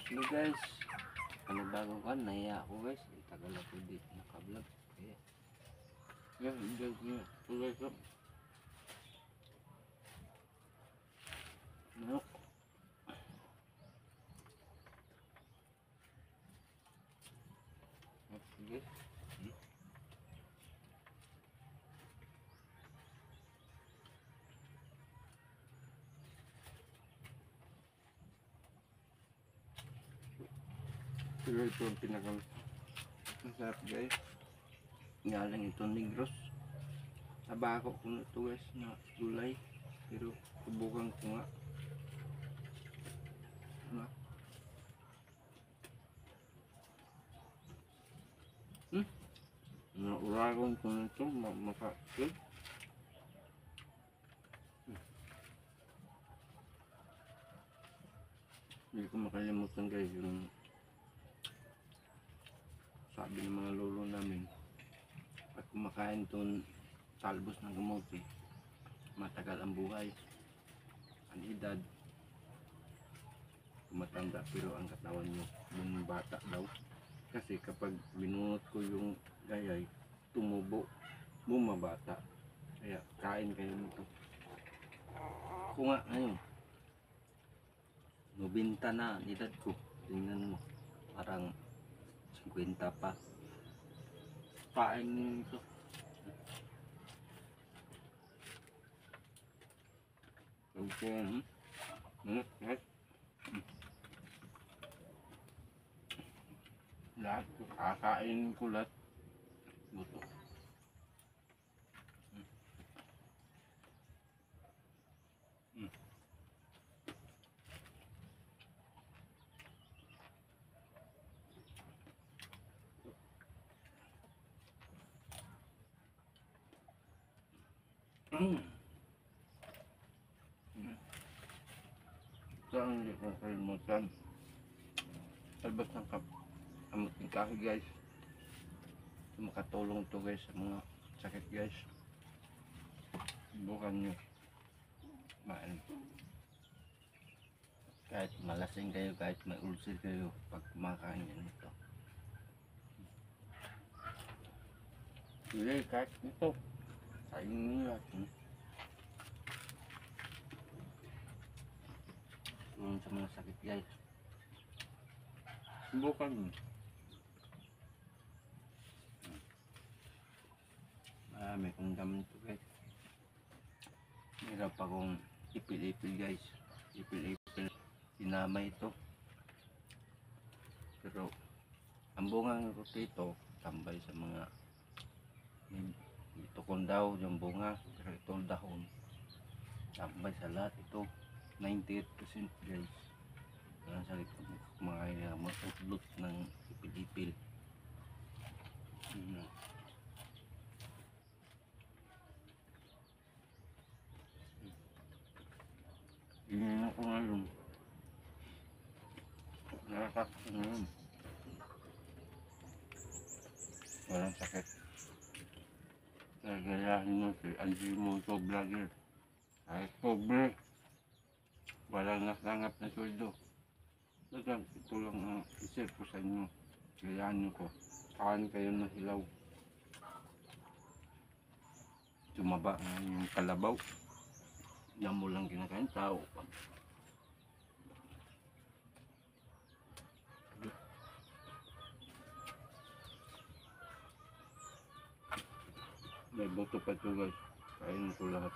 So guys, bago ka, nahiya ako guys. Tagal ako dito naka-vlog. Kaya, yan, guys, yan. So guys, so. No. Okay. Pero ito ang pinaka-masarap guys. Nga lang ito Negros. Nabako ko na ito guys na gulay. Pero subukan ko nga. Ano? Nauragon ko na ito. Masakit. Hindi ko makalimutan guys yung sabi ng mga lolo namin, pag kumakain itong talbos ng kamote, matagal ang buhay, ang edad, matanda pero ang katawan nyo ng bata daw. Kasi kapag binunot ko yung gayay, tumubo, bumabata. Kaya kain kayo nito. Ako nga ngayon, 90 na ang edad ko. Tingnan mo, parang 50 pa. Kain nito. Okay. Lahat kakain ko lahat. Buto. Ito ang hindi ko kalimutan. Talbos ng kamuting kahoy guys. Makatulong to guys sa mga sakit guys. Subukan nyo. Main. Kahit malasing kayo, kahit may ulcer kayo, pag kumakain yan ito. Sige, kahit ito. Kain nyo lahat. Sa mga sakit guys. Subukan nyo. Marami kong dami ito guys. Hirap akong ipil-ipil guys. Ipil-ipil. Sinama ito. Pero ang bunga ng rotito tambay sa mga ito kung daw yung bunga. Pero ito dahon tambay sa lahat ito. 98% guys. Kaya sa mga masutlot ng ipil-ipil. Hindi ko ngayon. Nakakakit ngayon. Walang sakit. Gagayahin mo si Anjimo Vlogger. Ay, pobre. Walang nasangap na sweldo. Dagang ito lang ang isip ko sa inyo. Gayahin nyo ko. Kain kayo ng hilaw. Tumaba na yung kalabaw. Yan mo lang kinakain tao. May boto pa ito guys. Kain ko lahat.